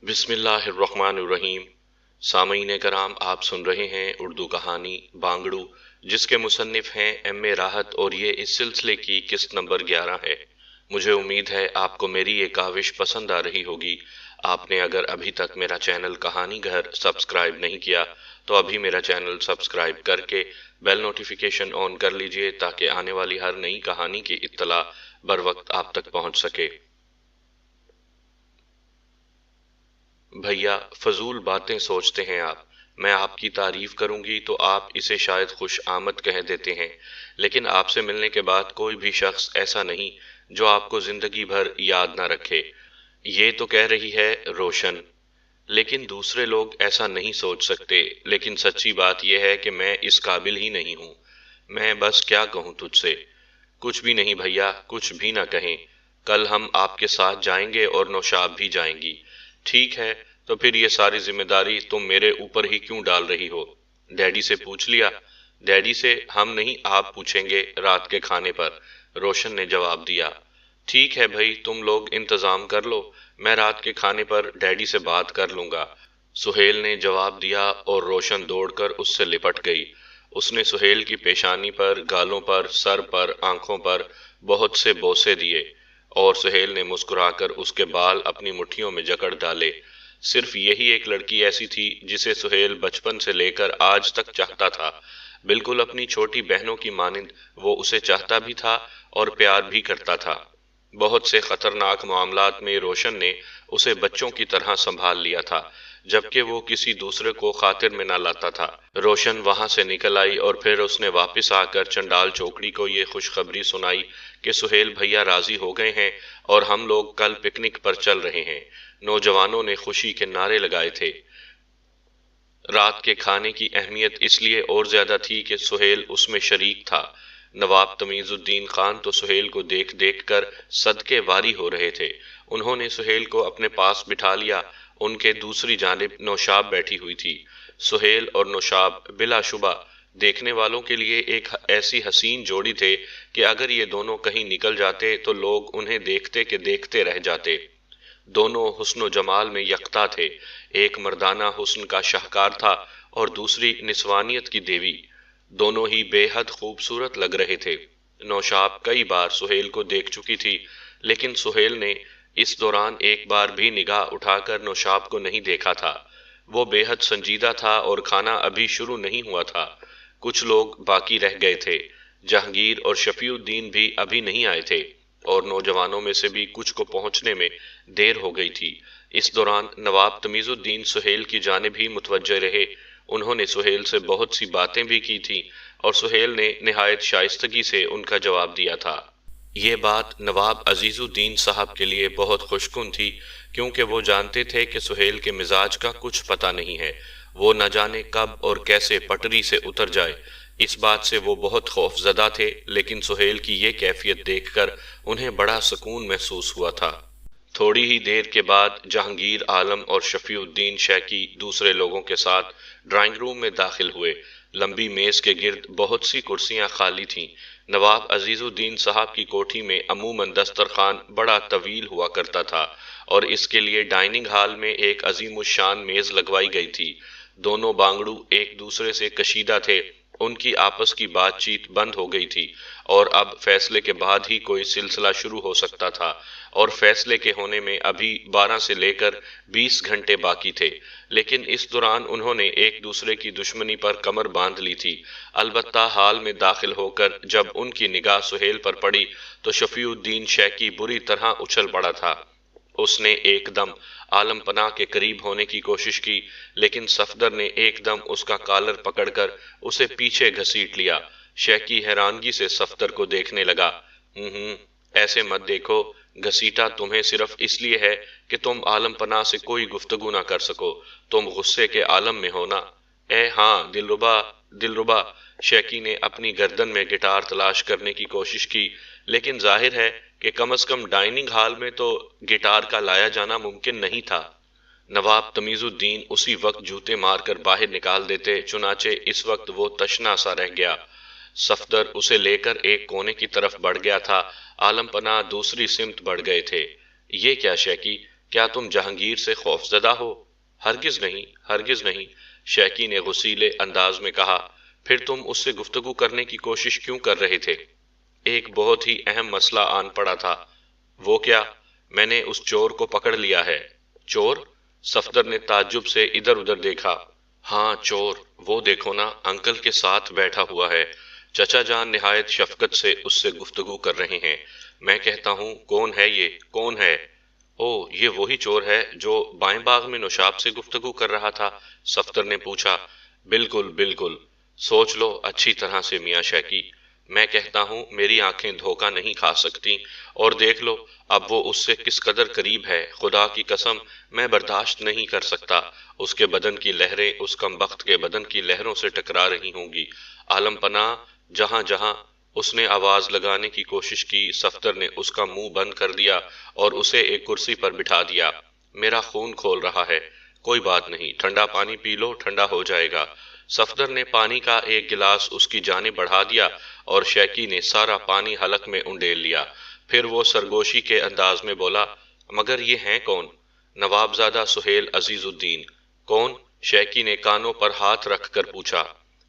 بسم اللہ الرحمن الرحیم۔ سامعین کرام، آپ سن رہے ہیں اردو کہانی بانگڑو، جس کے مصنف ہیں ایم اے راحت، اور یہ اس سلسلے کی قسط نمبر 11 ہے۔ مجھے امید ہے آپ کو میری یہ کاوش پسند آ رہی ہوگی۔ آپ نے اگر ابھی تک میرا چینل کہانی گھر سبسکرائب نہیں کیا تو ابھی میرا چینل سبسکرائب کر کے بیل نوٹیفیکیشن آن کر لیجئے تاکہ آنے والی ہر نئی کہانی کی اطلاع بر وقت آپ تک پہنچ سکے۔ بھیا، فضول باتیں سوچتے ہیں آپ۔ میں آپ کی تعریف کروں گی تو آپ اسے شاید خوش آمد کہہ دیتے ہیں، لیکن آپ سے ملنے کے بعد کوئی بھی شخص ایسا نہیں جو آپ کو زندگی بھر یاد نہ رکھے۔ یہ تو کہہ رہی ہے روشن، لیکن دوسرے لوگ ایسا نہیں سوچ سکتے۔ لیکن سچی بات یہ ہے کہ میں اس قابل ہی نہیں ہوں۔ میں بس کیا کہوں تجھ سے؟ کچھ بھی نہیں بھیا، کچھ بھی نہ کہیں۔ کل ہم آپ کے ساتھ جائیں گے اور نوشاب بھی جائیں گی۔ ٹھیک ہے، تو پھر یہ ساری ذمہ داری تم میرے اوپر ہی کیوں ڈال رہی ہو؟ ڈیڈی سے پوچھ لیا؟ ڈیڈی سے ہم نہیں، آپ پوچھیں گے رات کے کھانے پر، روشن نے جواب دیا۔ ٹھیک ہے بھائی، تم لوگ انتظام کر لو، میں رات کے کھانے پر ڈیڈی سے بات کر لوں گا، سہیل نے جواب دیا، اور روشن دوڑ کر اس سے لپٹ گئی۔ اس نے سہیل کی پیشانی پر، گالوں پر، سر پر، آنکھوں پر بہت سے بوسے دیے، اور سہیل نے مسکرا کر اس کے بال اپنی مٹھیوں میں جکڑ ڈالے۔ صرف یہی ایک لڑکی ایسی تھی جسے سہیل بچپن سے لے کر آج تک چاہتا تھا۔ بالکل اپنی چھوٹی بہنوں کی مانند وہ اسے چاہتا بھی تھا اور پیار بھی کرتا تھا۔ بہت سے خطرناک معاملات میں روشن نے اسے بچوں کی طرح سنبھال لیا تھا، جبکہ وہ کسی دوسرے کو خاطر میں نہ لاتا تھا۔ روشن وہاں سے نکل آئی اور پھر اس نے واپس آ کر چنڈال چوکڑی کو یہ خوشخبری سنائی کہ سہیل بھیا راضی ہو گئے ہیں اور ہم لوگ کل پکنک پر چل رہے ہیں۔ نوجوانوں نے خوشی کے نعرے لگائے تھے۔ رات کے کھانے کی اہمیت اس لیے اور زیادہ تھی کہ سہیل اس میں شریک تھا۔ نواب تمیز الدین خان تو سہیل کو دیکھ دیکھ کر صدقے واری ہو رہے تھے۔ انہوں نے سہیل کو اپنے پاس بٹھا لیا۔ ان کے دوسری جانب نوشاب بیٹھی ہوئی تھی۔ سہیل اور نوشاب بلا شبہ دیکھنے والوں کے لیے ایک ایسی حسین جوڑی تھے کہ اگر یہ دونوں کہیں نکل جاتے تو لوگ انہیں دیکھتے کہ دیکھتے رہ جاتے۔ دونوں حسن و جمال میں یکتا تھے۔ ایک مردانہ حسن کا شاہکار تھا اور دوسری نسوانیت کی دیوی۔ دونوں ہی بے حد خوبصورت لگ رہے تھے۔ نوشاب کئی بار سہیل کو دیکھ چکی تھی، لیکن سہیل نے اس دوران ایک بار بھی نگاہ اٹھا کر نوشاب کو نہیں دیکھا تھا۔ وہ بے حد سنجیدہ تھا اور کھانا ابھی شروع نہیں ہوا تھا۔ کچھ لوگ باقی رہ گئے تھے۔ جہانگیر اور شفیع الدین بھی ابھی نہیں آئے تھے، اور نوجوانوں میں سے بھی کچھ کو پہنچنے میں دیر ہو گئی تھی۔ اس دوران نواب تمیز الدین سہیل کی جانب ہی متوجہ رہے۔ انہوں نے سہیل سے بہت سی باتیں بھی کی تھیں، اور سہیل نے نہایت شائستگی سے ان کا جواب دیا تھا۔ یہ بات نواب عزیز الدین صاحب کے لیے بہت خوشکن تھی، کیونکہ وہ جانتے تھے کہ سہیل کے مزاج کا کچھ پتہ نہیں ہے۔ وہ نہ جانے کب اور کیسے پٹری سے اتر جائے۔ اس بات سے وہ بہت خوف زدہ تھے، لیکن سہیل کی یہ کیفیت دیکھ کر انہیں بڑا سکون محسوس ہوا تھا۔ تھوڑی ہی دیر کے بعد جہانگیر عالم اور شفیع الدین شیکی دوسرے لوگوں کے ساتھ ڈرائنگ روم میں داخل ہوئے۔ لمبی میز کے گرد بہت سی کرسیاں خالی تھیں۔ نواب عزیز الدین صاحب کی کوٹھی میں عموماً دسترخوان بڑا طویل ہوا کرتا تھا، اور اس کے لیے ڈائننگ ہال میں ایک عظیم الشان میز لگوائی گئی تھی۔ دونوں بانگڑو ایک دوسرے سے کشیدہ تھے۔ ان کی آپس کی بات چیت بند ہو گئی تھی، اور اب فیصلے کے بعد ہی کوئی سلسلہ شروع ہو سکتا تھا، اور فیصلے کے ہونے میں ابھی 12 سے لے کر 20 گھنٹے باقی تھے۔ لیکن اس دوران انہوں نے ایک دوسرے کی دشمنی پر کمر باندھ لی تھی۔ البتہ حال میں داخل ہو کر جب ان کی نگاہ سہیل پر پڑی تو شفیع الدین شیکی بری طرح اچھل پڑا تھا۔ اس نے ایک دم عالم پناہ کے قریب ہونے کی کوشش کی، لیکن صفدر نے ایک دم اس کا کالر پکڑ کر اسے پیچھے گھسیٹ لیا۔ شیکی حیرانگی سے صفدر کو دیکھنے لگا۔ ایسے مت دیکھو، گھسیٹا تمہیں صرف اس لیے ہے کہ تم عالم پناہ سے کوئی گفتگو نہ کر سکو، تم غصے کے عالم میں ہونا۔ اے ہاں دلربا، دلربا، شیکی نے اپنی گردن میں گٹار تلاش کرنے کی کوشش کی، لیکن ظاہر ہے کہ کم از کم ڈائننگ ہال میں تو گٹار کا لایا جانا ممکن نہیں تھا۔ نواب تمیز الدین اسی وقت جوتے مار کر باہر نکال دیتے، چنانچہ اس وقت وہ تشنا سا رہ گیا۔ صفدر اسے لے کر ایک کونے کی طرف بڑھ گیا تھا۔ عالم پناہ دوسری سمت بڑھ گئے تھے۔ یہ کیا شیکی، کیا تم جہانگیر سے خوف زدہ ہو؟ ہرگز نہیں، ہرگز نہیں، شیکی نے غصیلے انداز میں کہا۔ پھر تم اس سے گفتگو کرنے کی کوشش کیوں کر رہے تھے؟ ایک بہت ہی اہم مسئلہ آن پڑا تھا۔ وہ کیا؟ میں نے اس چور کو پکڑ لیا ہے۔ چور؟ صفدر نے تعجب سے ادھر ادھر دیکھا۔ ہاں چور، وہ دیکھو نا، انکل کے ساتھ بیٹھا ہوا ہے۔ چچا جان نہایت شفقت سے اس سے گفتگو کر رہے ہیں۔ میں کہتا ہوں کون ہے یہ؟ کون ہے؟ او، یہ وہی چور ہے جو بائیں باغ میں نوشاب سے گفتگو کر رہا تھا؟ صفدر نے پوچھا۔ بالکل بالکل، سوچ لو اچھی طرح سے میاں شیکی۔ میں کہتا ہوں میری آنکھیں دھوکہ نہیں کھا سکتی، اور دیکھ لو اب وہ اس سے کس قدر قریب ہے۔ خدا کی قسم میں برداشت نہیں کر سکتا۔ اس کے بدن کی لہریں اس کمبخت کے بدن کی لہروں سے ٹکرا رہی ہوں گی۔ عالم پناہ، جہاں جہاں اس نے آواز لگانے کی کوشش کی، صفدر نے اس کا منہ بند کر دیا اور اسے ایک کرسی پر بٹھا دیا۔ میرا خون کھول رہا ہے۔ کوئی بات نہیں، ٹھنڈا پانی پی لو، ٹھنڈا ہو جائے گا۔ صفدر نے پانی کا ایک گلاس اس کی جانب بڑھا دیا اور شیکی نے سارا پانی حلق میں انڈیل لیا۔ پھر وہ سرگوشی کے انداز میں بولا، مگر یہ ہیں کون؟ نوابزادہ سہیل عزیز الدین۔ کون؟ شیکی نے کانوں پر ہاتھ رکھ کر پوچھا۔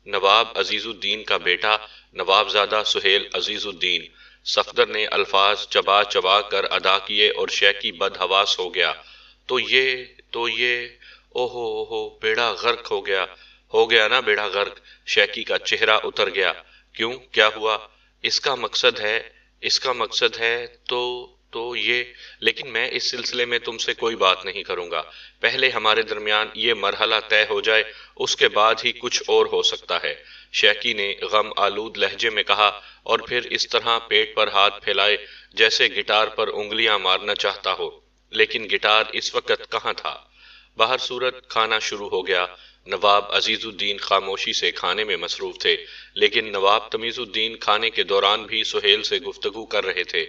نواب عزیز الدین کا بیٹا، نوابزادہ سہیل عزیز الدین۔ صفدر نے الفاظ چبا چبا کر ادا کیے اور شیکی بدحواس ہو گیا۔ تو یہ اوہو بیڑا غرق ہو گیا نا بیڑا غرق۔ شیکی کا چہرہ اتر گیا۔ کیوں؟ کیا ہوا؟ اس کا مقصد ہے تو یہ، لیکن میں اس سلسلے میں تم سے کوئی بات نہیں کروں گا۔ پہلے ہمارے درمیان یہ مرحلہ طے ہو جائے، اس کے بعد ہی کچھ اور ہو سکتا ہے، شیکی نے غم آلود لہجے میں کہا، اور پھر اس طرح پیٹ پر ہاتھ پھیلائے جیسے گٹار پر انگلیاں مارنا چاہتا ہو، لیکن گٹار اس وقت کہاں تھا۔ باہر صورت کھانا شروع ہو گیا۔ نواب عزیز الدین خاموشی سے کھانے میں مصروف تھے، لیکن نواب تمیز الدین کھانے کے دوران بھی سہیل سے گفتگو کر رہے تھے۔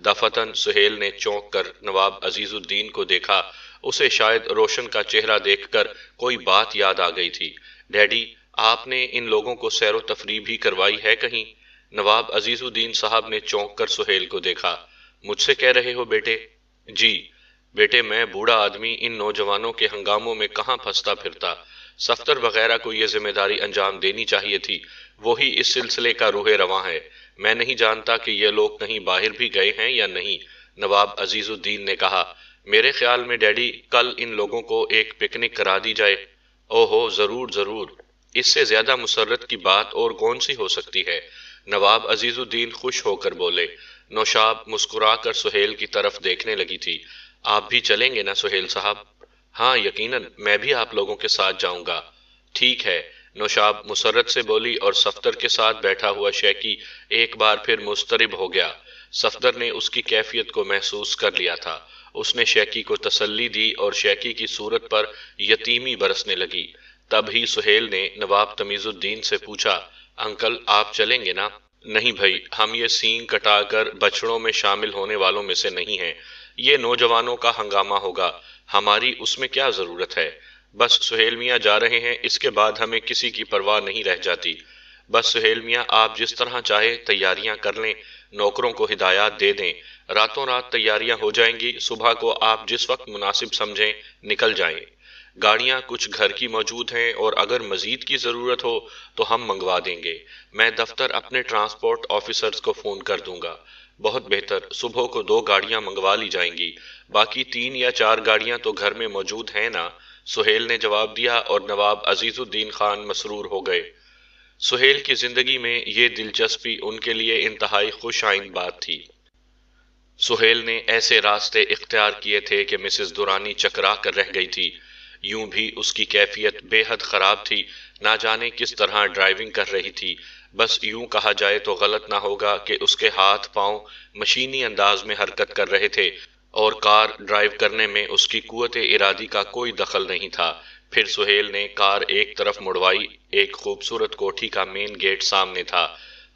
دفعتاً سہیل نے چونک کر نواب عزیز الدین کو دیکھا۔ اسے شاید روشن کا چہرہ دیکھ کر کوئی بات یاد آ گئی تھی۔ ڈیڈی، آپ نے ان لوگوں کو سیر و تفریح بھی کروائی ہے کہیں؟ نواب عزیز الدین صاحب نے چونک کر سہیل کو دیکھا۔ مجھ سے کہہ رہے ہو بیٹے؟ جی بیٹے، میں بوڑھا آدمی ان نوجوانوں کے ہنگاموں میں کہاں پھنستا پھرتا۔ صفدر وغیرہ کو یہ ذمہ داری انجام دینی چاہیے تھی، وہی اس سلسلے کا روح رواں ہے۔ میں نہیں جانتا کہ یہ لوگ کہیں باہر بھی گئے ہیں یا نہیں، نواب عزیز الدین نے کہا۔ میرے خیال میں ڈیڈی کل ان لوگوں کو ایک پکنک کرا دی جائے۔ اوہو، ضرور ضرور، اس سے زیادہ مسرت کی بات اور کون سی ہو سکتی ہے؟ نواب عزیز الدین خوش ہو کر بولے۔ نوشاب مسکرا کر سہیل کی طرف دیکھنے لگی تھی۔ آپ بھی چلیں گے نا سہیل صاحب؟ ہاں یقیناً، میں بھی آپ لوگوں کے ساتھ جاؤں گا۔ ٹھیک ہے، نوشاب مسرت سے بولی، اور صفدر کے ساتھ بیٹھا ہوا شیکی ایک بار پھر مضطرب ہو گیا۔ صفدر نے اس کی کیفیت کو محسوس کر لیا تھا۔ اس نے شیکی کو تسلی دی اور شیکی کی صورت پر یتیمی برسنے لگی۔ تب ہی سہیل نے نواب تمیز الدین سے پوچھا، انکل آپ چلیں گے نا؟ نہیں بھائی، ہم یہ سینگ کٹا کر بچڑوں میں شامل ہونے والوں میں سے نہیں ہیں۔ یہ نوجوانوں کا ہنگامہ ہوگا، ہماری اس میں کیا ضرورت ہے؟ بس سہیل میاں جا رہے ہیں، اس کے بعد ہمیں کسی کی پرواہ نہیں رہ جاتی۔ بس سہیل میاں آپ جس طرح چاہے تیاریاں کر لیں، نوکروں کو ہدایات دے دیں، راتوں رات تیاریاں ہو جائیں گی، صبح کو آپ جس وقت مناسب سمجھیں نکل جائیں۔ گاڑیاں کچھ گھر کی موجود ہیں، اور اگر مزید کی ضرورت ہو تو ہم منگوا دیں گے۔ میں دفتر اپنے ٹرانسپورٹ آفیسرز کو فون کر دوں گا۔ بہت بہتر، صبح کو 2 گاڑیاں منگوا لی جائیں گی، باقی 3 یا 4 گاڑیاں تو گھر میں موجود ہیں نا؟ سہیل نے جواب دیا، اور نواب عزیز الدین خان مسرور ہو گئے۔ سہیل کی زندگی میں یہ دلچسپی ان کے لیے انتہائی خوش آئند بات تھی۔ سہیل نے ایسے راستے اختیار کیے تھے کہ مسز دورانی چکرا کر رہ گئی تھی۔ یوں بھی اس کی کیفیت بے حد خراب تھی، نہ جانے کس طرح ڈرائیونگ کر رہی تھی۔ بس یوں کہا جائے تو غلط نہ ہوگا کہ اس کے ہاتھ پاؤں مشینی انداز میں حرکت کر رہے تھے، اور کار ڈرائیو کرنے میں اس کی قوت ارادی کا کوئی دخل نہیں تھا۔ پھر سہیل نے کار ایک طرف مڑوائی۔ ایک خوبصورت کوٹھی کا مین گیٹ سامنے تھا۔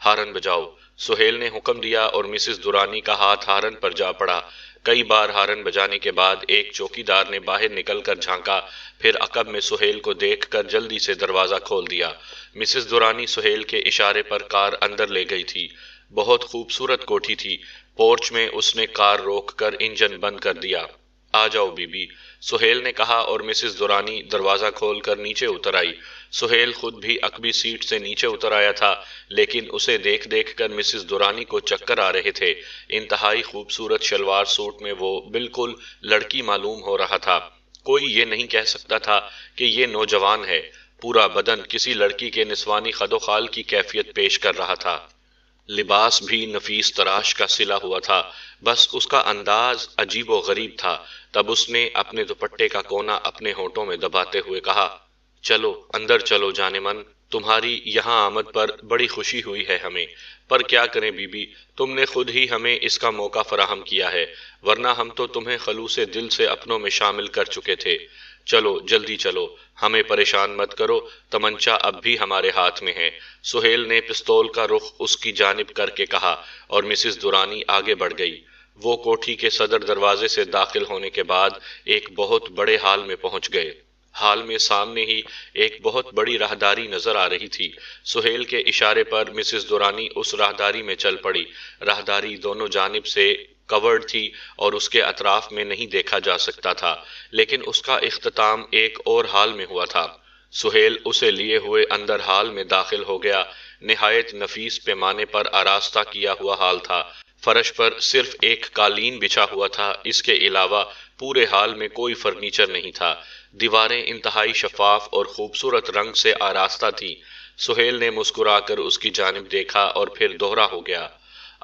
ہارن بجاؤ، سہیل نے حکم دیا، اور مسز دورانی کا ہاتھ ہارن پر جا پڑا۔ کئی بار ہارن بجانے کے بعد ایک چوکیدار نے باہر نکل کر جھانکا، پھر عقب میں سہیل کو دیکھ کر جلدی سے دروازہ کھول دیا۔ مسز دورانی سہیل کے اشارے پر کار اندر لے گئی تھی۔ بہت خوبصورت کوٹھی تھی۔ پورچ میں اس نے کار روک کر انجن بند کر دیا۔ آ جاؤ بیبی، سہیل نے کہا اور مسز دورانی دروازہ کھول کر نیچے اتر آئی۔ سہیل خود بھی عقبی سیٹ سے نیچے اتر آیا تھا، لیکن اسے دیکھ دیکھ کر مسز دورانی کو چکر آ رہے تھے۔ انتہائی خوبصورت شلوار سوٹ میں وہ بالکل لڑکی معلوم ہو رہا تھا۔ کوئی یہ نہیں کہہ سکتا تھا کہ یہ نوجوان ہے۔ پورا بدن کسی لڑکی کے نسوانی خد و خال کی کیفیت پیش کر رہا تھا۔ لباس بھی نفیس تراش کا سلا ہوا تھا، بس اس کا انداز عجیب و غریب تھا۔ تب اس نے اپنے دوپٹے کا کونا اپنے ہونٹوں میں دباتے ہوئے کہا، چلو اندر چلو جان من، تمہاری یہاں آمد پر بڑی خوشی ہوئی ہے ہمیں، پر کیا کریں بی بی، تم نے خود ہی ہمیں اس کا موقع فراہم کیا ہے، ورنہ ہم تو تمہیں خلوص دل سے اپنوں میں شامل کر چکے تھے۔ چلو جلدی چلو، ہمیں پریشان مت کرو، تمنچا اب بھی ہمارے ہاتھ میں ہے۔ سہیل نے پستول کا رخ اس کی جانب کر کے کہا اور مسز دورانی آگے بڑھ گئی۔ وہ کوٹھی کے صدر دروازے سے داخل ہونے کے بعد ایک بہت بڑے ہال میں پہنچ گئے۔ ہال میں سامنے ہی ایک بہت بڑی راہداری نظر آ رہی تھی۔ سہیل کے اشارے پر مسز دورانی اس راہداری میں چل پڑی۔ راہداری دونوں جانب سے کورڈ تھی اور اس کے اطراف میں نہیں دیکھا جا سکتا تھا، لیکن اس کا اختتام ایک اور ہال میں ہوا تھا۔ سہیل اسے لیے ہوئے اندر ہال میں داخل ہو گیا۔ نہایت نفیس پیمانے پر آراستہ کیا ہوا ہال تھا۔ فرش پر صرف ایک قالین بچھا ہوا تھا، اس کے علاوہ پورے ہال میں کوئی فرنیچر نہیں تھا۔ دیواریں انتہائی شفاف اور خوبصورت رنگ سے آراستہ تھیں۔ سہیل نے مسکرا کر اس کی جانب دیکھا اور پھر دوہرا ہو گیا،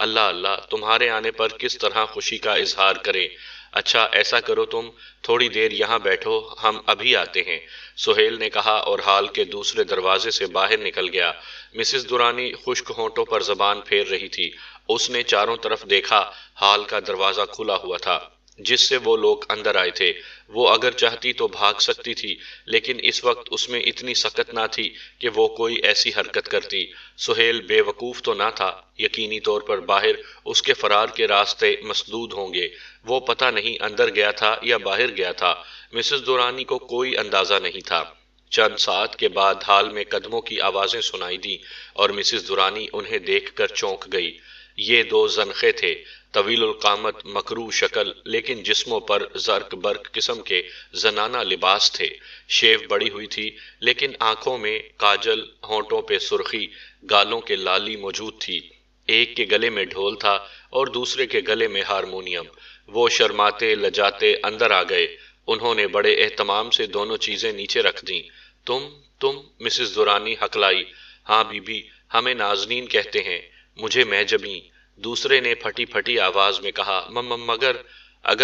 اللہ اللہ، تمہارے آنے پر کس طرح خوشی کا اظہار کریں۔ اچھا ایسا کرو، تم تھوڑی دیر یہاں بیٹھو، ہم ابھی آتے ہیں، سہیل نے کہا اور ہال کے دوسرے دروازے سے باہر نکل گیا۔ مسز دورانی خشک ہونٹوں پر زبان پھیر رہی تھی۔ اس نے چاروں طرف دیکھا، ہال کا دروازہ کھلا ہوا تھا جس سے وہ لوگ اندر آئے تھے۔ وہ اگر چاہتی تو بھاگ سکتی تھی، لیکن اس وقت اس میں اتنی سکت نہ تھی کہ وہ کوئی ایسی حرکت کرتی۔ سہیل بے وقوف تو نہ تھا، یقینی طور پر باہر اس کے فرار کے راستے مسدود ہوں گے۔ وہ پتہ نہیں اندر گیا تھا یا باہر گیا تھا، مسز دورانی کو کوئی اندازہ نہیں تھا۔ چند ساعت کے بعد ہال میں قدموں کی آوازیں سنائی دیں اور مسز دورانی انہیں دیکھ کر چونک گئی۔ یہ دو زنخے تھے، طویل القامت، مکروہ شکل، لیکن جسموں پر زرق برق قسم کے زنانہ لباس تھے۔ شیو بڑی ہوئی تھی، لیکن آنکھوں میں کاجل، ہونٹوں پہ سرخی، گالوں کے لالی موجود تھی۔ ایک کے گلے میں ڈھول تھا اور دوسرے کے گلے میں ہارمونیم۔ وہ شرماتے لجاتے اندر آ گئے۔ انہوں نے بڑے اہتمام سے دونوں چیزیں نیچے رکھ دیں۔ تم مسز دورانی ہکلائی۔ ہاں بی بی، ہمیں نازنین کہتے ہیں، مجھے محجبیں، دوسرے نے پھٹی پھٹی آواز میں کہا۔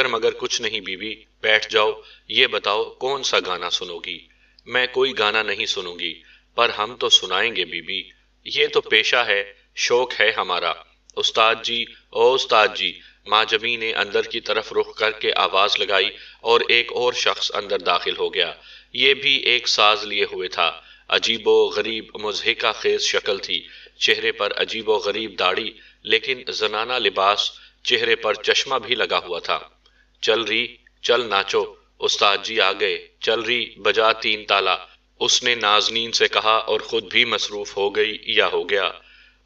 مگر کچھ نہیں بی بی، بیٹھ جاؤ، یہ بتاؤ کون سا گانا سنو گی؟ میں کوئی گانا نہیں سنوں گی، پر ہم تو سنائیں گے بی بی، یہ تو پیشہ ہے، شوق ہے ہمارا۔ استاد جی، او استاد جی، معجبی نے اندر کی طرف رخ کر کے آواز لگائی اور ایک اور شخص اندر داخل ہو گیا۔ یہ بھی ایک ساز لیے ہوئے تھا۔ عجیب و غریب مضحکہ خیز شکل تھی، چہرے پر عجیب و غریب داڑھی، لیکن زنانہ لباس، چہرے پر چشمہ بھی لگا ہوا تھا۔ چل ری، چل ناچو، استاد جی آ گئے، چل ری، بجا تین تالا، اس نے نازنین سے کہا اور خود بھی مصروف ہو گئی یا ہو گیا۔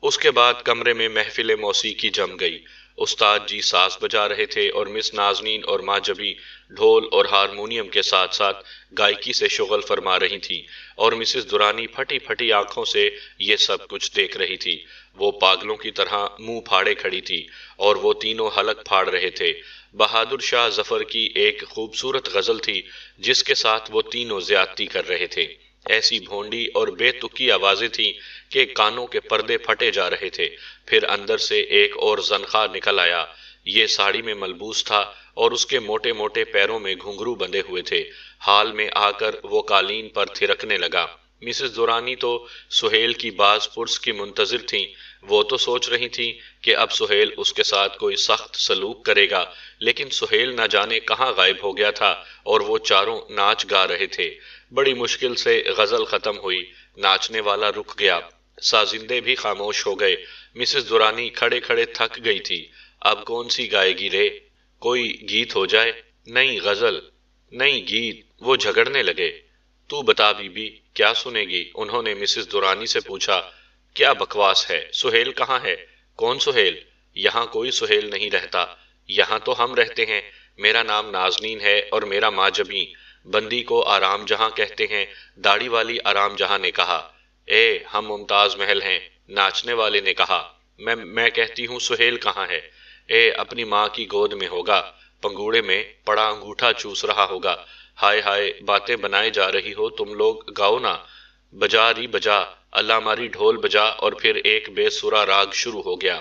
اس کے بعد کمرے میں محفل موسیقی جم گئی۔ استاد جی ساز بجا رہے تھے اور مس نازنین اور ماجبی ڈھول اور ہارمونیم کے ساتھ ساتھ گائکی سے شغل فرما رہی تھی، اور مسز دورانی پھٹی پھٹی آنکھوں سے یہ سب کچھ دیکھ رہی تھی۔ وہ پاگلوں کی طرح منہ پھاڑے کھڑی تھی اور وہ تینوں حلق پھاڑ رہے تھے۔ بہادر شاہ ظفر کی ایک خوبصورت غزل تھی جس کے ساتھ وہ تینوں زیادتی کر رہے تھے۔ ایسی بھونڈی اور بے تکی آوازیں تھیں کہ کانوں کے پردے پھٹے جا رہے تھے۔ پھر اندر سے ایک اور زنخا نکل آیا۔ یہ ساڑی میں ملبوس تھا اور اس کے موٹے موٹے پیروں میں گھنگرو بندھے ہوئے تھے۔ ہال میں آ کر وہ قالین پر تھرکنے لگا۔ مسز دورانی تو سہیل کی باز پرس کی منتظر تھیں۔ وہ تو سوچ رہی تھیں کہ اب سہیل اس کے ساتھ کوئی سخت سلوک کرے گا، لیکن سہیل نہ جانے کہاں غائب ہو گیا تھا اور وہ چاروں ناچ گا رہے تھے۔ بڑی مشکل سے غزل ختم ہوئی، ناچنے والا رک گیا، سازندے بھی خاموش ہو گئے۔ مسز دورانی کھڑے کھڑے تھک گئی تھی۔ اب کون سی گائے گی رے؟ کوئی گیت ہو جائے۔ نہیں غزل، نہیں گیت، وہ جھگڑنے لگے۔ تو بتا بی بی، کیا سنے گی؟ انہوں نے مسز دورانی سے پوچھا۔ کیا بکواس ہے، سہیل کہاں ہے؟ کون سہیل؟ یہاں کوئی سہیل نہیں رہتا، یہاں تو ہم رہتے ہیں، میرا نام نازنین ہے اور میرا ماجبی بندی کو آرام جہاں کہتے ہیں، داڑھی والی آرام جہاں نے کہا۔ اے ہم ممتاز محل ہیں، ناچنے والے نے کہا۔ میں کہتی ہوں سہیل کہاں ہے؟ اے اپنی ماں کی گود میں ہوگا، پنگوڑے میں پڑا انگوٹھا چوس رہا ہوگا۔ ہائے ہائے باتیں بنائے جا رہی ہو تم لوگ، گاؤ نا۔ بجا ری بجا، اللہ ماری ڈھول بجا، اور پھر ایک بے سرا راگ شروع ہو گیا۔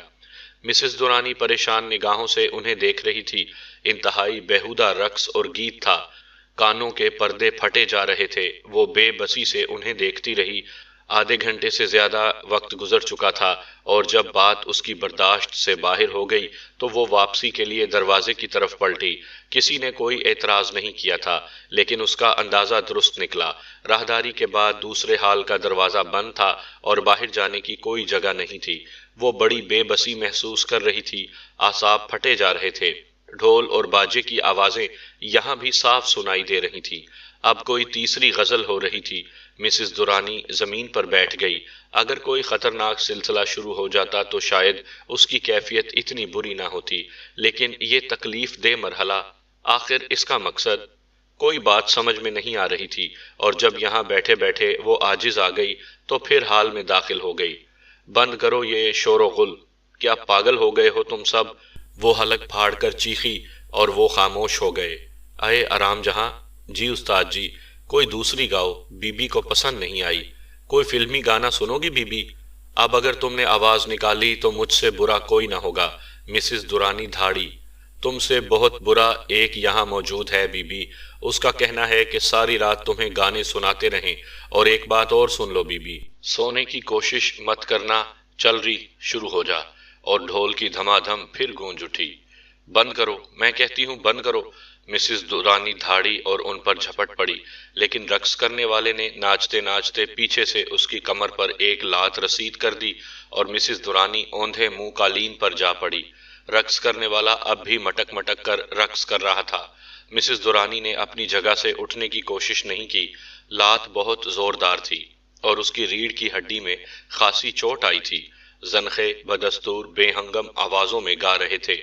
مسز دورانی پریشان نگاہوں سے انہیں دیکھ رہی تھی۔ انتہائی بیہودہ رقص اور گیت تھا، کانوں کے پردے پھٹے جا رہے تھے۔ وہ بے بسی سے انہیں دیکھتی رہی۔ آدھے گھنٹے سے زیادہ وقت گزر چکا تھا، اور جب بات اس کی برداشت سے باہر ہو گئی تو وہ واپسی کے لیے دروازے کی طرف پلٹی۔ کسی نے کوئی اعتراض نہیں کیا تھا، لیکن اس کا اندازہ درست نکلا۔ راہداری کے بعد دوسرے ہال کا دروازہ بند تھا اور باہر جانے کی کوئی جگہ نہیں تھی۔ وہ بڑی بے بسی محسوس کر رہی تھی، اعصاب پھٹے جا رہے تھے۔ ڈھول اور باجے کی آوازیں یہاں بھی صاف سنائی دے رہی تھی۔ اب کوئی تیسری غزل ہو رہی تھی۔ مسز دورانی زمین پر بیٹھ گئی۔ اگر کوئی خطرناک سلسلہ شروع ہو جاتا تو شاید اس کی کیفیت اتنی بری نہ ہوتی، لیکن یہ تکلیف دہ مرحلہ، آخر اس کا مقصد؟ کوئی بات سمجھ میں نہیں آ رہی تھی، اور جب یہاں بیٹھے بیٹھے وہ عاجز آ گئی تو پھر حال میں داخل ہو گئی۔ بند کرو یہ شور و غل، کیا پاگل ہو گئے ہو تم سب؟ وہ حلق پھاڑ کر چیخی، اور وہ خاموش ہو گئے۔ اے آرام جہاں، جی استاد جی، کوئی دوسری گاؤ، بی بی کو پسند نہیں آئی۔ کوئی فلمی گانا سنو گی بی بی؟ اب اگر تم نے آواز نکالی تو مجھ سے برا کوئی نہ ہوگا۔ مسز دورانی دھاڑی۔ تم سے بہت برا ایک یہاں موجود ہے بی بی، اس کا کہنا ہے کہ ساری رات تمہیں گانے سناتے رہیں۔ اور ایک بات اور سن لو بی بی، سونے کی کوشش مت کرنا، چل رہی شروع ہو جا۔ اور ڈھول کی دھما دھم پھر گونج اٹھی۔ بند کرو، میں کہتی ہوں بند کرو۔ مسز دورانی دھاڑی اور ان پر جھپٹ پڑی، لیکن رقص کرنے والے نے ناچتے ناچتے پیچھے سے اس کی کمر پر ایک لات رسید کر دی، اور مسز دورانی اوندھے منہ قالین پر جا پڑی۔ رقص کرنے والا اب بھی مٹک مٹک کر رقص کر رہا تھا۔ مسز دورانی نے اپنی جگہ سے اٹھنے کی کوشش نہیں کی۔ لات بہت زوردار تھی، اور اس کی ریڑھ کی ہڈی میں خاصی چوٹ آئی تھی۔ زنخے بدستور بے ہنگم آوازوں میں گا رہے تھے۔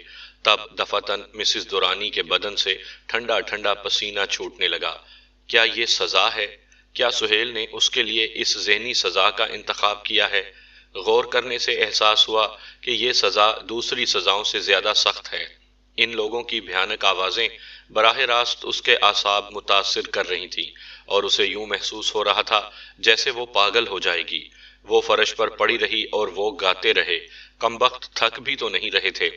تب دفعتاً مسز دورانی کے بدن سے ٹھنڈا ٹھنڈا پسینہ چھوٹنے لگا۔ کیا یہ سزا ہے؟ کیا سہیل نے اس کے لیے اس ذہنی سزا کا انتخاب کیا ہے؟ غور کرنے سے احساس ہوا کہ یہ سزا دوسری سزاؤں سے زیادہ سخت ہے۔ ان لوگوں کی بھیانک آوازیں براہ راست اس کے اعصاب متاثر کر رہی تھیں، اور اسے یوں محسوس ہو رہا تھا جیسے وہ پاگل ہو جائے گی۔ وہ فرش پر پڑی رہی اور وہ گاتے رہے۔ کمبخت تھک بھی تو نہیں رہے تھے۔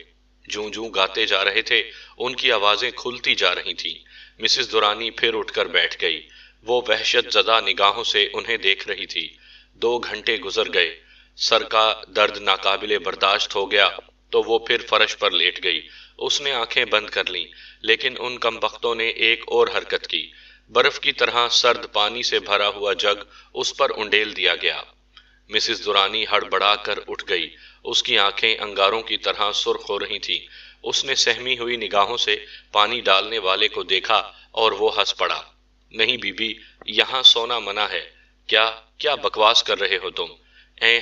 جوں جوں گاتے جا رہے تھے ان کی آوازیں کھلتی جا رہی تھیں۔ مسز دورانی پھر اٹھ کر بیٹھ گئی۔ وہ وحشت زدہ نگاہوں سے انہیں دیکھ رہی تھی۔ 2 گھنٹے گزر گئے۔ سر کا درد ناقابل برداشت ہو گیا تو وہ پھر فرش پر لیٹ گئی۔ اس نے آنکھیں بند کر لیں، لیکن ان کمبختوں نے ایک اور حرکت کی۔ برف کی طرح سرد پانی سے بھرا ہوا جگ اس پر انڈیل دیا گیا۔ مسز دورانی ہڑبڑا کر اٹھ گئی۔ اس کی آنکھیں انگاروں کی طرح سرخ ہو رہی تھیں۔ اس نے سہمی ہوئی نگاہوں سے پانی ڈالنے والے کو دیکھا اور وہ ہنس پڑا۔ نہیں بی بی، یہاں سونا منع ہے۔ کیا بکواس کر رہے ہو تم؟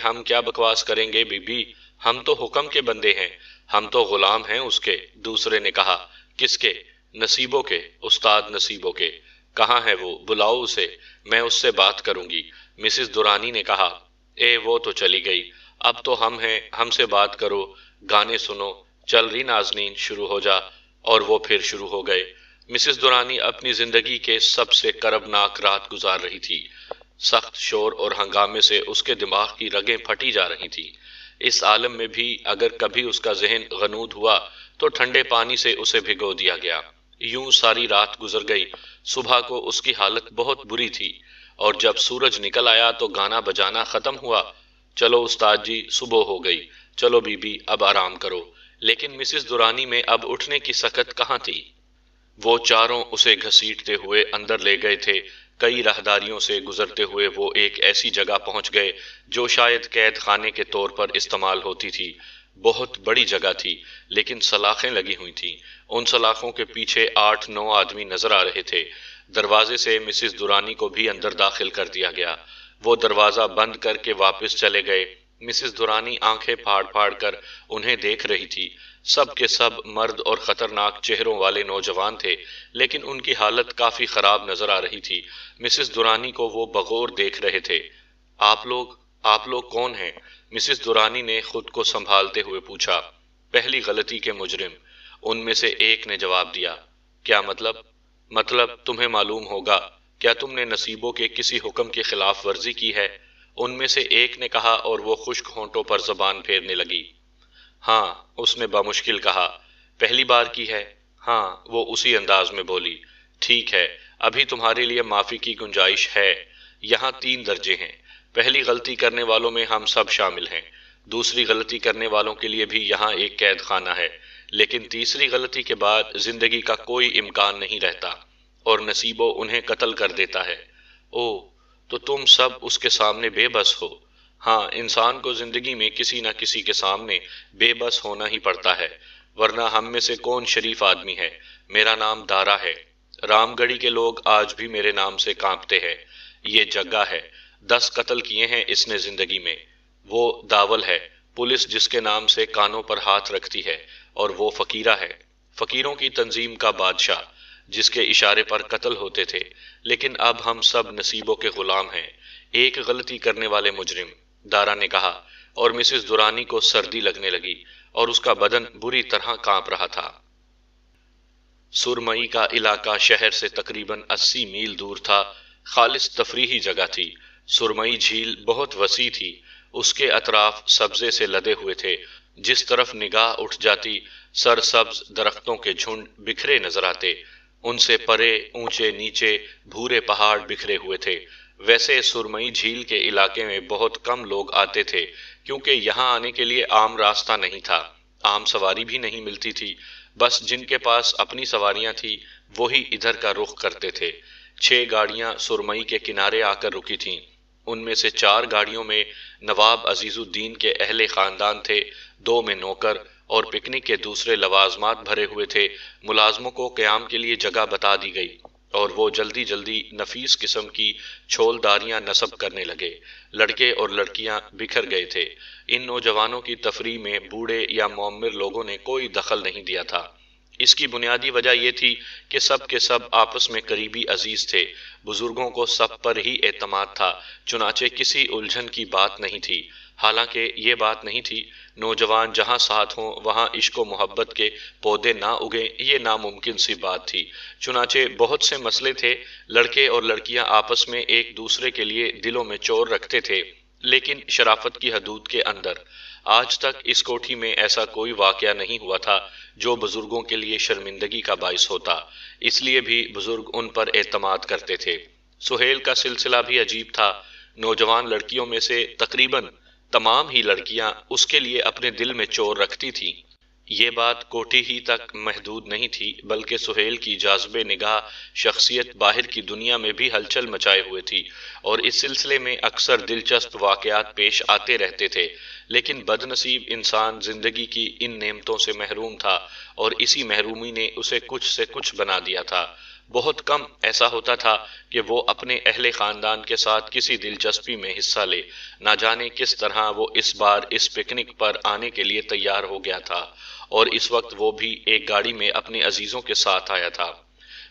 ہم کیا بکواس کریں گے بی بی، ہم تو حکم کے بندے ہیں، ہم تو غلام ہیں اس کے۔ دوسرے نے کہا۔ کس کے؟ نصیبوں کے، استاد نصیبوں کے۔ کہاں ہے وہ؟ بلاؤ اسے، میں اس سے بات کروں گی۔ مسز دورانی نے کہا۔ وہ تو چلی گئی، اب تو ہم ہیں، ہم سے بات کرو، گانے سنو، چل رہی نازنین شروع ہو جا۔ اور وہ پھر شروع ہو گئے۔ مسز دورانی اپنی زندگی کے سب سے کربناک رات گزار رہی تھی۔ سخت شور اور ہنگامے سے اس کے دماغ کی رگیں پھٹی جا رہی تھی۔ اس عالم میں بھی اگر کبھی اس کا ذہن غنود ہوا تو ٹھنڈے پانی سے اسے بھگو دیا گیا۔ یوں ساری رات گزر گئی۔ صبح کو اس کی حالت بہت بری تھی، اور جب سورج نکل آیا تو گانا بجانا ختم ہوا۔ چلو استاد جی، صبح ہو گئی، چلو بی بی اب آرام کرو۔ لیکن مسز دورانی میں اب اٹھنے کی سکت کہاں تھی؟ وہ چاروں اسے گھسیٹتے ہوئے اندر لے گئے تھے۔ کئی راہداریوں سے گزرتے ہوئے وہ ایک ایسی جگہ پہنچ گئے جو شاید قید خانے کے طور پر استعمال ہوتی تھی۔ بہت بڑی جگہ تھی، لیکن سلاخیں لگی ہوئی تھیں۔ ان سلاخوں کے پیچھے 8-9 آدمی نظر آ رہے تھے۔ دروازے سے مسز دورانی کو بھی اندر داخل کر دیا گیا۔ وہ دروازہ بند کر کے واپس چلے گئے۔ مسز دورانی آنکھیں پھاڑ پھاڑ کر انہیں دیکھ رہی تھی۔ سب کے سب مرد اور خطرناک چہروں والے نوجوان تھے، لیکن ان کی حالت کافی خراب نظر آ رہی تھی۔ مسز دورانی کو وہ بغور دیکھ رہے تھے۔ آپ لوگ کون ہیں؟ مسز دورانی نے خود کو سنبھالتے ہوئے پوچھا۔ پہلی غلطی کے مجرم، ان میں سے ایک نے جواب دیا۔ کیا مطلب؟ مطلب تمہیں معلوم ہوگا، کیا تم نے نصیبوں کے کسی حکم کی خلاف ورزی کی ہے؟ ان میں سے ایک نے کہا اور وہ خشک ہونٹوں پر زبان پھیرنے لگی۔ ہاں، اس نے بمشکل کہا۔ پہلی بار کی ہے؟ ہاں، وہ اسی انداز میں بولی۔ ٹھیک ہے، ابھی تمہارے لیے معافی کی گنجائش ہے۔ یہاں 3 درجے ہیں۔ پہلی غلطی کرنے والوں میں ہم سب شامل ہیں۔ دوسری غلطی کرنے والوں کے لیے بھی یہاں ایک قید خانہ ہے، لیکن تیسری غلطی کے بعد زندگی کا کوئی امکان نہیں رہتا اور نصیبو انہیں قتل کر دیتا ہے۔ او، تو تم سب اس کے سامنے بے بس ہو؟ ہاں، انسان کو زندگی میں کسی نہ کسی کے سامنے بے بس ہونا ہی پڑتا ہے، ورنہ ہم میں سے کون شریف آدمی ہے؟ میرا نام دارا ہے۔ رام گڑھی کے لوگ آج بھی میرے نام سے کانپتے ہیں۔ یہ جگہ ہے، 10 قتل کیے ہیں اس نے زندگی میں۔ وہ داول ہے، پولیس جس کے نام سے کانوں پر ہاتھ رکھتی ہے، اور وہ فقیرہ ہے، فقیروں کی تنظیم کا بادشاہ، جس کے اشارے پر قتل ہوتے تھے، لیکن اب ہم سب نصیبوں کے غلام ہیں۔ ایک غلطی کرنے والے مجرم، دارا نے کہا، اور مسز دورانی کو سردی لگنے لگی اور اس کا بدن بری طرح کانپ رہا تھا۔ سرمئی کا علاقہ شہر سے تقریباً 80 میل دور تھا، خالص تفریحی جگہ تھی۔ سرمئی جھیل بہت وسیع تھی، اس کے اطراف سبزے سے لدے ہوئے تھے۔ جس طرف نگاہ اٹھ جاتی، سرسبز درختوں کے جھنڈ بکھرے نظر آتے، ان سے پرے اونچے نیچے بھورے پہاڑ بکھرے ہوئے تھے۔ ویسے سرمئی جھیل کے علاقے میں بہت کم لوگ آتے تھے، کیونکہ یہاں آنے کے لیے عام راستہ نہیں تھا، عام سواری بھی نہیں ملتی تھی۔ بس جن کے پاس اپنی سواریاں تھیں وہی ادھر کا رخ کرتے تھے۔ 6 گاڑیاں سرمئی کے کنارے آ کر رکی تھیں۔ ان میں سے 4 گاڑیوں میں نواب عزیز الدین کے اہل خاندان تھے، 2 میں نوکر اور پکنک کے دوسرے لوازمات بھرے ہوئے تھے۔ ملازموں کو قیام کے لیے جگہ بتا دی گئی اور وہ جلدی جلدی نفیس قسم کی چھولداریاں نصب کرنے لگے۔ لڑکے اور لڑکیاں بکھر گئے تھے۔ ان نوجوانوں کی تفریح میں بوڑھے یا معمر لوگوں نے کوئی دخل نہیں دیا تھا۔ اس کی بنیادی وجہ یہ تھی کہ سب کے سب آپس میں قریبی عزیز تھے، بزرگوں کو سب پر ہی اعتماد تھا، چنانچہ کسی الجھن کی بات نہیں تھی۔ حالانکہ یہ بات نہیں تھی، نوجوان جہاں ساتھ ہوں وہاں عشق و محبت کے پودے نہ اگیں، یہ ناممکن سی بات تھی۔ چنانچہ بہت سے مسئلے تھے، لڑکے اور لڑکیاں آپس میں ایک دوسرے کے لیے دلوں میں چور رکھتے تھے، لیکن شرافت کی حدود کے اندر۔ آج تک اس کوٹھی میں ایسا کوئی واقعہ نہیں ہوا تھا جو بزرگوں کے لیے شرمندگی کا باعث ہوتا، اس لیے بھی بزرگ ان پر اعتماد کرتے تھے۔ سہیل کا سلسلہ بھی عجیب تھا۔ نوجوان لڑکیوں میں سے تقریباً تمام ہی لڑکیاں اس کے لیے اپنے دل میں چور رکھتی تھیں۔ یہ بات کوٹھی ہی تک محدود نہیں تھی، بلکہ سہیل کی جاذب نگاہ شخصیت باہر کی دنیا میں بھی ہلچل مچائے ہوئے تھی، اور اس سلسلے میں اکثر دلچسپ واقعات پیش آتے رہتے تھے۔ لیکن بد نصیب انسان زندگی کی ان نعمتوں سے محروم تھا، اور اسی محرومی نے اسے کچھ سے کچھ بنا دیا تھا۔ بہت کم ایسا ہوتا تھا کہ وہ اپنے اہل خاندان کے ساتھ کسی دلچسپی میں حصہ لے۔ نہ جانے کس طرح وہ اس بار اس پکنک پر آنے کے لیے تیار ہو گیا تھا، اور اس وقت وہ بھی ایک گاڑی میں اپنے عزیزوں کے ساتھ آیا تھا۔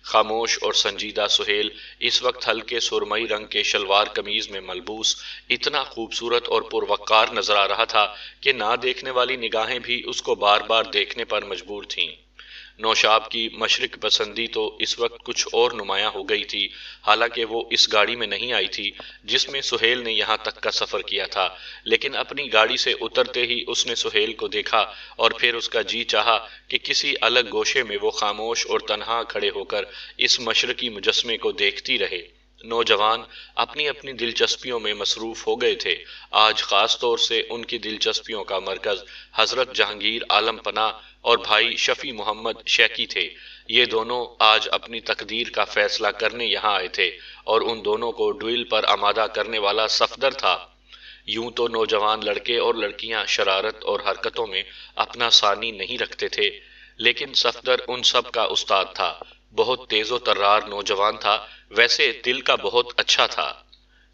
خاموش اور سنجیدہ سہیل اس وقت ہلکے سرمئی رنگ کے شلوار قمیض میں ملبوس اتنا خوبصورت اور پروقار نظر آ رہا تھا کہ نہ دیکھنے والی نگاہیں بھی اس کو بار بار دیکھنے پر مجبور تھیں۔ نوشاب کی مشرق پسندی تو اس وقت کچھ اور نمایاں ہو گئی تھی، حالانکہ وہ اس گاڑی میں نہیں آئی تھی جس میں سہیل نے یہاں تک کا سفر کیا تھا، لیکن اپنی گاڑی سے اترتے ہی اس نے سہیل کو دیکھا، اور پھر اس کا جی چاہا کہ کسی الگ گوشے میں وہ خاموش اور تنہا کھڑے ہو کر اس مشرقی مجسمے کو دیکھتی رہے۔ نوجوان اپنی اپنی دلچسپیوں میں مصروف ہو گئے تھے۔ آج خاص طور سے ان کی دلچسپیوں کا مرکز حضرت جہانگیر عالم پناہ اور بھائی شفیع محمد شیکی تھے۔ یہ دونوں آج اپنی تقدیر کا فیصلہ کرنے یہاں آئے تھے، اور ان دونوں کو ڈویل پر آمادہ کرنے والا صفدر تھا۔ یوں تو نوجوان لڑکے اور لڑکیاں شرارت اور حرکتوں میں اپنا ثانی نہیں رکھتے تھے، لیکن صفدر ان سب کا استاد تھا۔ بہت تیز و ترار نوجوان تھا، ویسے دل کا بہت اچھا تھا۔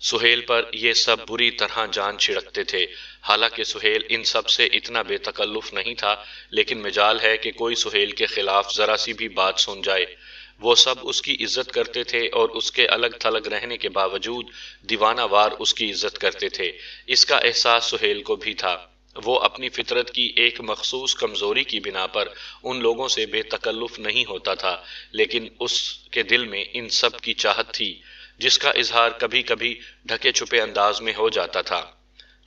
سہیل پر یہ سب بری طرح جان چھڑکتے تھے، حالانکہ سہیل ان سب سے اتنا بے تکلف نہیں تھا، لیکن مجال ہے کہ کوئی سہیل کے خلاف ذرا سی بھی بات سن جائے۔ وہ سب اس کی عزت کرتے تھے اور اس کے الگ تھلگ رہنے کے باوجود دیوانہ وار اس کی عزت کرتے تھے۔ اس کا احساس سہیل کو بھی تھا۔ وہ اپنی فطرت کی ایک مخصوص کمزوری کی بنا پر ان لوگوں سے بے تکلف نہیں ہوتا تھا، لیکن اس کے دل میں ان سب کی چاہت تھی، جس کا اظہار کبھی کبھی ڈھکے چھپے انداز میں ہو جاتا تھا۔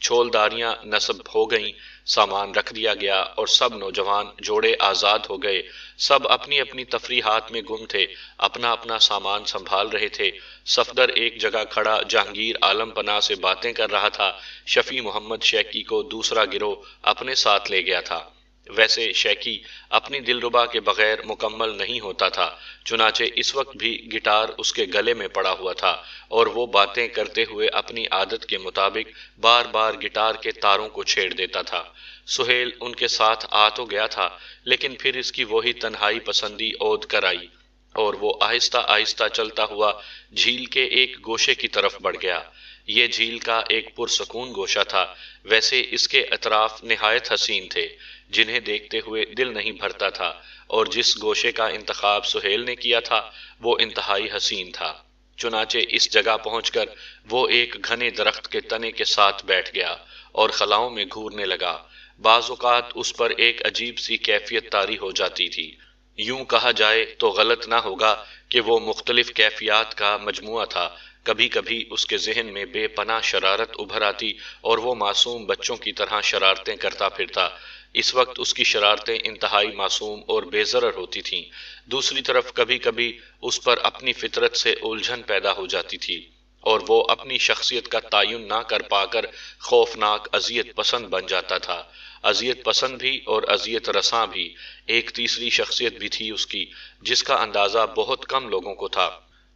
چھولداریاں نصب ہو گئیں، سامان رکھ دیا گیا اور سب نوجوان جوڑے آزاد ہو گئے۔ سب اپنی اپنی تفریحات میں گم تھے، اپنا اپنا سامان سنبھال رہے تھے۔ صفدر ایک جگہ کھڑا جہانگیر عالم پناہ سے باتیں کر رہا تھا۔ شفیع محمد شیکی کو دوسرا گروہ اپنے ساتھ لے گیا تھا۔ ویسے شیکی اپنی دلربا کے بغیر مکمل نہیں ہوتا تھا، چنانچہ اس وقت بھی گٹار اس کے گلے میں پڑا ہوا تھا اور وہ باتیں کرتے ہوئے اپنی عادت کے مطابق بار بار گٹار کے تاروں کو چھیڑ دیتا تھا۔ سہیل ان کے ساتھ آ تو گیا تھا، لیکن پھر اس کی وہی تنہائی پسندی عود کر آئی اور وہ آہستہ آہستہ چلتا ہوا جھیل کے ایک گوشے کی طرف بڑھ گیا۔ یہ جھیل کا ایک پرسکون گوشہ تھا، ویسے اس کے اطراف نہایت حسین تھے، جنہیں دیکھتے ہوئے دل نہیں بھرتا تھا، اور جس گوشے کا انتخاب سہیل نے کیا تھا وہ انتہائی حسین تھا۔ چنانچہ اس جگہ پہنچ کر وہ ایک گھنے درخت کے تنے کے ساتھ بیٹھ گیا اور خلاؤں میں گھورنے لگا۔ بعض اوقات اس پر ایک عجیب سی کیفیت طاری ہو جاتی تھی۔ یوں کہا جائے تو غلط نہ ہوگا کہ وہ مختلف کیفیات کا مجموعہ تھا۔ کبھی کبھی اس کے ذہن میں بے پناہ شرارت ابھر آتی اور وہ معصوم بچوں کی طرح شرارتیں کرتا پھرتا۔ اس وقت اس کی شرارتیں انتہائی معصوم اور بے ضرر ہوتی تھیں۔ دوسری طرف کبھی کبھی اس پر اپنی فطرت سے الجھن پیدا ہو جاتی تھی اور وہ اپنی شخصیت کا تعین نہ کر پا کر خوفناک اذیت پسند بن جاتا تھا۔ اذیت پسند بھی اور اذیت رساں بھی۔ ایک تیسری شخصیت بھی تھی اس کی، جس کا اندازہ بہت کم لوگوں کو تھا،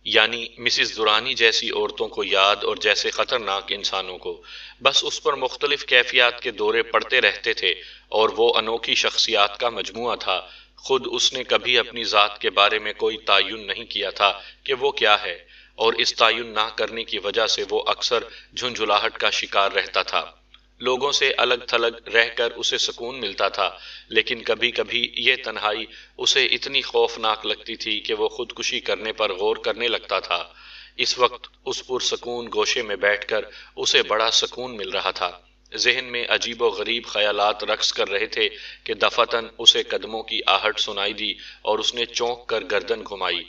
یعنی مسز درانی جیسی عورتوں کو یاد اور جیسے خطرناک انسانوں کو۔ بس اس پر مختلف کیفیات کے دورے پڑتے رہتے تھے اور وہ انوکھی شخصیات کا مجموعہ تھا۔ خود اس نے کبھی اپنی ذات کے بارے میں کوئی تعین نہیں کیا تھا کہ وہ کیا ہے، اور اس تعین نہ کرنے کی وجہ سے وہ اکثر جھنجھلاہٹ کا شکار رہتا تھا۔ لوگوں سے الگ تھلگ رہ کر اسے سکون ملتا تھا، لیکن کبھی کبھی یہ تنہائی اسے اتنی خوفناک لگتی تھی کہ وہ خودکشی کرنے پر غور کرنے لگتا تھا۔ اس وقت اس پرسکون گوشے میں بیٹھ کر اسے بڑا سکون مل رہا تھا۔ ذہن میں عجیب و غریب خیالات رقص کر رہے تھے کہ دفعتاً اسے قدموں کی آہٹ سنائی دی اور اس نے چونک کر گردن گھمائی۔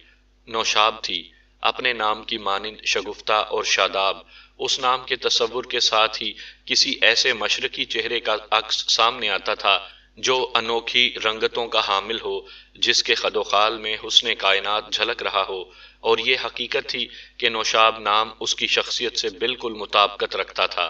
نوشاب تھی، اپنے نام کی مانند شگفتہ اور شاداب۔ اس نام کے تصور کے ساتھ ہی کسی ایسے مشرقی چہرے کا عکس سامنے آتا تھا جو انوکھی رنگتوں کا حامل ہو، جس کے خد و خال میں حسن کائنات جھلک رہا ہو، اور یہ حقیقت تھی کہ نوشاب نام اس کی شخصیت سے بالکل مطابقت رکھتا تھا۔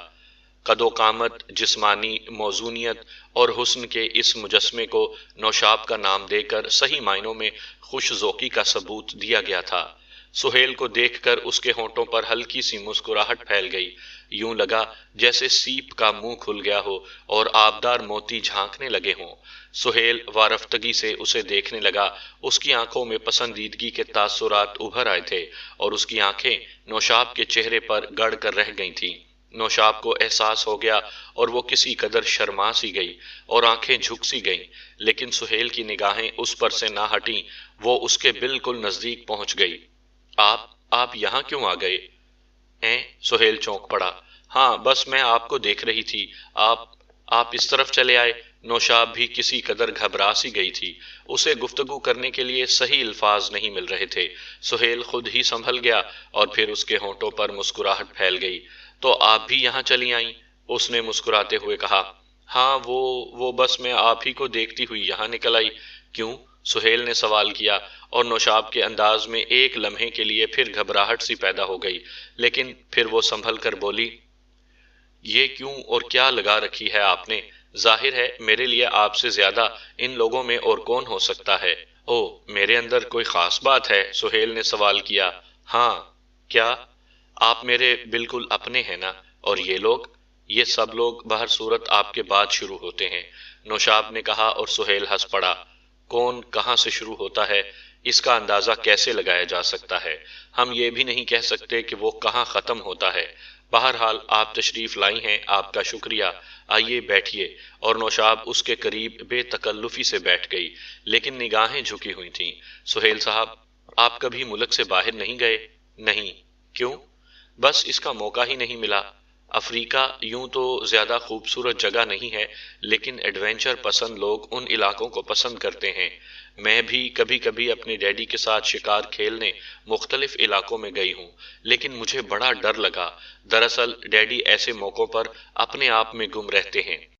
قد و قامت، جسمانی موزونیت اور حسن کے اس مجسمے کو نوشاب کا نام دے کر صحیح معنوں میں خوش ذوقی کا ثبوت دیا گیا تھا۔ سہیل کو دیکھ کر اس کے ہونٹوں پر ہلکی سی مسکراہٹ پھیل گئی۔ یوں لگا جیسے سیپ کا منہ کھل گیا ہو اور آبدار موتی جھانکنے لگے ہوں۔ سہیل وارفتگی سے اسے دیکھنے لگا۔ اس کی آنکھوں میں پسندیدگی کے تاثرات ابھر آئے تھے اور اس کی آنکھیں نوشاب کے چہرے پر گڑ کر رہ گئی تھیں۔ نوشاب کو احساس ہو گیا اور وہ کسی قدر شرما سی گئی اور آنکھیں جھک سی گئیں، لیکن سہیل کی نگاہیں اس پر سے نہ ہٹیں۔ وہ اس کے بالکل نزدیک پہنچ گئی۔ آپ یہاں کیوں آ گئے؟ سہیل چونک پڑا۔ ہاں، بس میں آپ کو دیکھ رہی تھی۔ آپ اس طرف چلے آئے۔ نوشاب بھی کسی قدر گھبرا سی گئی تھی۔ اسے گفتگو کرنے کے لیے صحیح الفاظ نہیں مل رہے تھے۔ سہیل خود ہی سنبھل گیا اور پھر اس کے ہونٹوں پر مسکراہٹ پھیل گئی۔ تو آپ بھی یہاں چلی آئیں؟ اس نے مسکراتے ہوئے کہا۔ ہاں، وہ بس میں آپ ہی کو دیکھتی ہوئی یہاں نکل آئی۔ کیوں؟ سہیل نے سوال کیا، اور نوشاب کے انداز میں ایک لمحے کے لیے پھر گھبراہٹ سی پیدا ہو گئی، لیکن پھر وہ سنبھل کر بولی، یہ کیوں اور کیا لگا رکھی ہے آپ نے؟ ظاہر ہے میرے لیے آپ سے زیادہ ان لوگوں میں اور کون ہو سکتا ہے؟ میرے اندر کوئی خاص بات ہے؟ سہیل نے سوال کیا۔ ہاں، کیا؟ آپ میرے بالکل اپنے ہیں نا، اور یہ سب لوگ بہر صورت آپ کے بعد شروع ہوتے ہیں، نوشاب نے کہا، اور سہیل ہنس پڑا۔ کون کہاں سے شروع ہوتا ہے؟ اس کا اندازہ کیسے لگایا جا سکتا ہے؟ ہم یہ بھی نہیں کہہ سکتے کہ وہ کہاں ختم ہوتا ہے۔ بہرحال آپ تشریف لائی ہیں، آپ کا شکریہ، آئیے بیٹھیے۔ اور نوشاب اس کے قریب بے تکلفی سے بیٹھ گئی، لیکن نگاہیں جھکی ہوئی تھیں۔ سہیل صاحب، آپ کبھی ملک سے باہر نہیں گئے؟ نہیں۔ کیوں؟ بس اس کا موقع ہی نہیں ملا۔ افریقہ یوں تو زیادہ خوبصورت جگہ نہیں ہے، لیکن ایڈونچر پسند لوگ ان علاقوں کو پسند کرتے ہیں۔ میں بھی کبھی کبھی اپنے ڈیڈی کے ساتھ شکار کھیلنے مختلف علاقوں میں گئی ہوں، لیکن مجھے بڑا ڈر لگا۔ دراصل ڈیڈی ایسے موقعوں پر اپنے آپ میں گم رہتے ہیں۔